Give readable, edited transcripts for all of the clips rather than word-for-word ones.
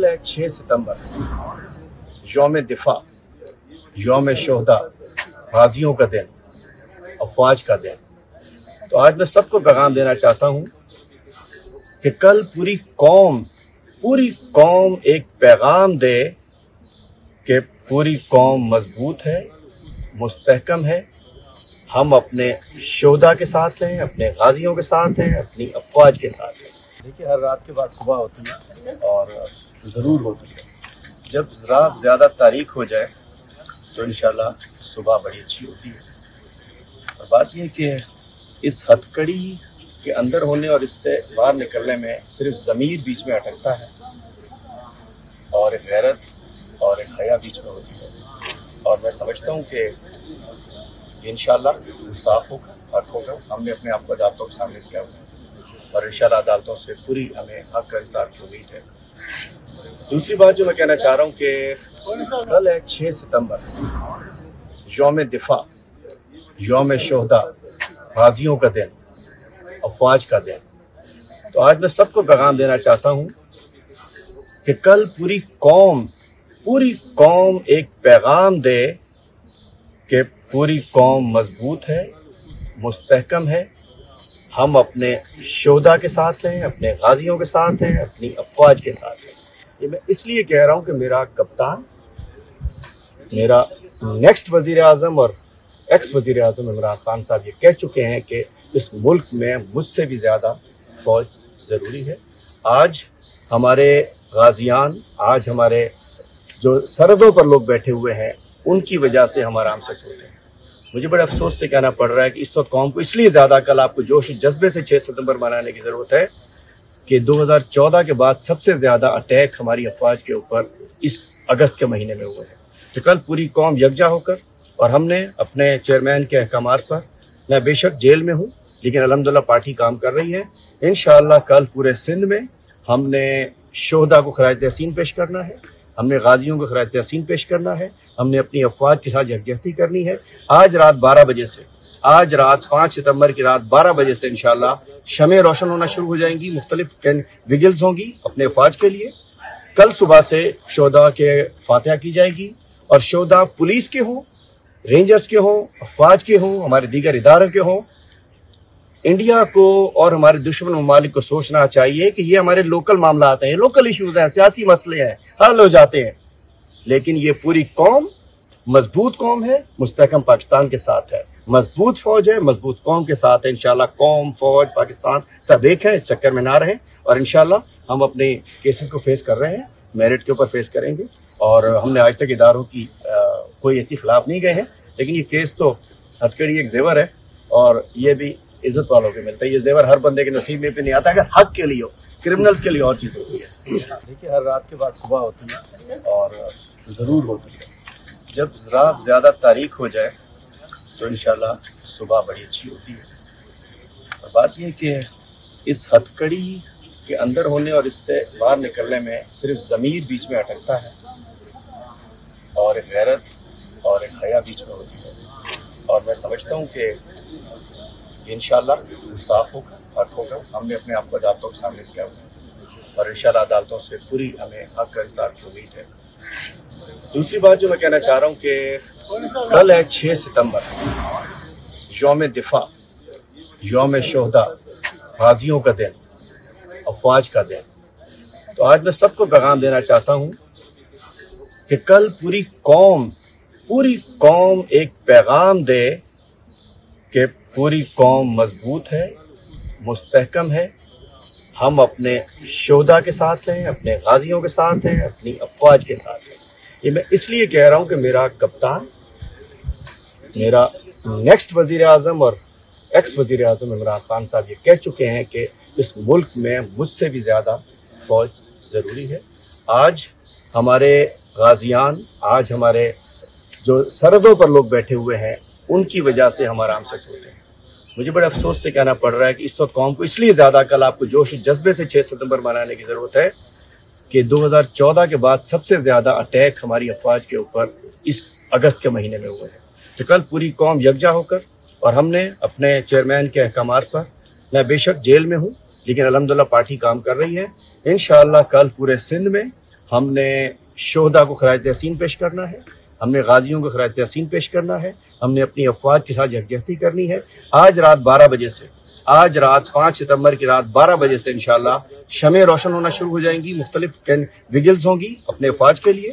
है 6 सितंबर, यौम दिफा, यौम शोहदा, गाजियों का दिन, अफवाज का दिन। तो आज मैं सबको पैगाम देना चाहता हूँ कि कल पूरी कौम एक पैगाम दे कि पूरी कौम मजबूत है, मुस्तहकम है। हम अपने शोहदा के साथ हैं, अपने गाजियों के साथ हैं, अपनी अफवाज के साथ हैं। देखिए, हर रात के बाद सुबह होती है और ज़रूर होती है। जब रात ज़्यादा तारीख हो जाए तो इंशाल्लाह सुबह बड़ी अच्छी होती है। और बात यह कि इस हथकड़ी के अंदर होने और इससे बाहर निकलने में सिर्फ ज़मीर बीच में अटकता है और एक गैरत और एक हया बीच में होती है। और मैं समझता हूँ कि इंशाल्लाह इंसाफ होगा, हक होगा। हमने अपने आप को अदालतों के सामने किया हुआ है और इंशाल्लाह अदालतों से पूरी हमें हक का इंसाफ की उम्मीद है। दूसरी बात जो मैं कहना चाह रहा हूँ कि कल है 6 सितंबर, यौम दिफा, यौम शोहदा, गाजियों का दिन, अफवाज का दिन। तो आज मैं सबको पैगाम देना चाहता हूँ कि कल पूरी कौम एक पैगाम दे कि पूरी कौम मजबूत है, मुस्तहकम है। हम अपने शोहदा के साथ हैं, अपने गाजियों के साथ हैं, अपनी अफवाज के साथ हैं। ये मैं इसलिए कह रहा हूँ कि मेरा कप्तान, मेरा नेक्स्ट वजीर आज़म और एक्स वजीर आज़म इमरान खान साहब ये कह चुके हैं कि इस मुल्क में मुझसे भी ज़्यादा फौज ज़रूरी है। आज हमारे गाजियान, आज हमारे जो सरहदों पर लोग बैठे हुए हैं, उनकी वजह से हम आराम से सोते हैं। मुझे बड़े अफसोस से कहना पड़ रहा है कि इस वक्त कौम को इसलिए ज़्यादा कल आपको जोश जज्बे से 6 सितंबर मनाने की ज़रूरत है कि 2014 के बाद सबसे ज़्यादा अटैक हमारी अफवाज के ऊपर इस अगस्त के महीने में हुए हैं। तो कल पूरी कौम यकजा होकर, और हमने अपने चेयरमैन के अहकामात पर, मैं बेशक जेल में हूँ लेकिन अल्हम्दुलिल्लाह पार्टी काम कर रही है। इंशाअल्लाह कल पूरे सिंध में हमने शोहदा को खराज तहसीन पेश करना है, हमने गाजियों को खराज तहसीन पेश करना है, हमने अपनी अफवाज के साथ यकजहती करनी है। आज रात 12 बजे से, आज रात 5 सितंबर की रात 12 बजे से इंशाअल्लाह शमें रोशन होना शुरू हो जाएंगी, मुख्तलिफ विगिल्स होंगी अपने अफवाज के लिए। कल सुबह से शोहदा के फातिहा की जाएगी और शोहदा पुलिस के हों, रेंजर्स के हों, अफवाज के हों, हमारे दीगर इदारों के हों। इंडिया को और हमारे दुश्मन ममालिक को सोचना चाहिए कि ये हमारे लोकल मामला आते हैं, लोकल इश्यूज हैं, सियासी मसले हैं, हल हो जाते हैं। लेकिन ये पूरी कौम मजबूत कौम है, मुस्तहकम पाकिस्तान के साथ है, मजबूत फौज है, मजबूत कौम के साथ है। इंशाल्लाह कौम, फौज, पाकिस्तान सब एक है, इस चक्कर में ना रहें। और इंशाल्लाह हम अपने केसेस को फेस कर रहे हैं, मेरिट के ऊपर फेस करेंगे। और हमने आज तक इदारों की कोई ऐसी खिलाफ नहीं गए हैं, लेकिन ये केस तो हथकड़ी एक जेवर है और ये भी इज्जत वालों के मिलता है। ये जेवर हर बंदे के नसीब में भी नहीं आता, अगर हक के लिए हो। क्रिमिनल्स के लिए और चीज़ होती है। देखिए, हर रात के बाद सुबह होती है और ज़रूर होती है। जब रात ज़्यादा तारीख हो जाए तो इंशाल्लाह सुबह बड़ी अच्छी होती है। और बात यह कि इस हथकड़ी के अंदर होने और इससे बाहर निकलने में सिर्फ ज़मीर बीच में अटकता है और एक गैरत और एक हया बीच में होती है। और मैं समझता हूँ कि इंशाल्लाह इंसाफ होगा, हक होगा। हमने अपने आप को अदालतों के सामने किया हुआ है और इंशाल्लाह अदालतों से पूरी हमें हक का इंसाफ की उम्मीद है। दूसरी बात जो मैं कहना चाह रहा हूँ कि कल है 6 सितंबर, यौम दिफा, यौम शोहदा, गाजियों का दिन, अफवाज का दिन। तो आज मैं सबको पैगाम देना चाहता हूँ कि कल पूरी कौम एक पैगाम दे कि पूरी कौम मजबूत है, मुस्तहकम है। हम अपने शोहदा के साथ हैं, अपने गाजियों के साथ हैं, अपनी अफवाज के साथ हैं। ये मैं इसलिए कह रहा हूँ कि मेरा कप्तान, मेरा नेक्स्ट वजीर आज़म और एक्स वजीर आज़म इमरान खान साहब ये कह चुके हैं कि इस मुल्क में मुझसे भी ज़्यादा फौज ज़रूरी है। आज हमारे गाजियान, आज हमारे जो सरहदों पर लोग बैठे हुए हैं, उनकी वजह से हम आराम से सोते हैं। मुझे बड़े अफसोस से कहना पड़ रहा है कि इस वक्त कौम को इसलिए ज़्यादा कल आपको जोश जज्बे से 6 सितंबर मनाने की ज़रूरत है कि 2014 के बाद सबसे ज़्यादा अटैक हमारी अफवाज के ऊपर इस अगस्त के महीने में हुए हैं। तो कल पूरी कौम यकजा होकर, और हमने अपने चेयरमैन के अहकामात पर, मैं बेशक जेल में हूँ लेकिन अल्हम्दुलिल्लाह पार्टी काम कर रही है। इंशाअल्लाह कल पूरे सिंध में ہم نے شہداء کو خراج تحسین پیش کرنا ہے، ہم نے غازیوں کو خراج تحسین پیش کرنا ہے، ہم نے اپنی افواج کے ساتھ یکجہتی کرنی ہے۔ آج رات 12 بجے سے، آج رات 5 ستمبر کی رات 12 بجے سے انشاءاللہ شمعیں روشن ہونا شروع ہو جائیں گی، مختلف وگلز ہوں گی اپنے افواج کے لیے۔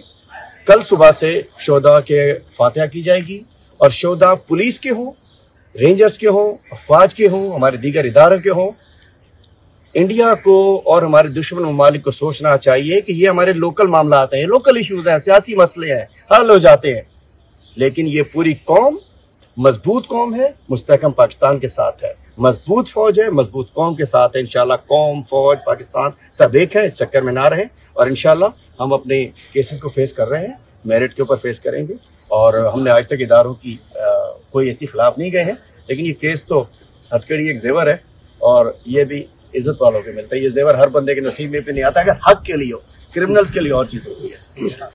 کل صبح سے شہداء کے فاتحہ کی جائے گی، اور شہداء پولیس کے ہوں، رینجرز کے ہوں، افواج کے ہوں، ہمارے دیگر اداروں کے ہوں، انڈیا کو اور ہمارے دشمن ممالک کو سوچنا چاہیے کہ یہ ہمارے لوکل معاملات ہیں، لوکل ایشوز ہیں، سیاسی مسئلے ہیں، حل ہو جاتے ہیں، لیکن یہ پوری قوم مضبوط قوم ہے، مستحکم پاکستان کے ساتھ ہے، مضبوط فوج ہے، مضبوط قوم کے ساتھ ہے۔ انشاءاللہ قوم، فوج، پاکستان سب ایک ہے، اس چکر میں نہ رہیں، اور انشاءاللہ ہم اپنے کیسز کو فیس کر رہے ہیں، میرٹ کے اوپر فیس کریں گے، اور ہم نے آج تک اداروں کی کوئی ایسی خلاف نہیں گئے ہیں، لیکن یہ کیس تو ہتھکڑی ایک زیور ہے، اور یہ بھی عزت والوں کے ملتا ہے۔ یہ زیور ہر بندے کے نصیب میں بھی نہیں آتا، اگر حق کے لیے ہو، کرمنلز کے لیے اور چیز ہوتی ہے۔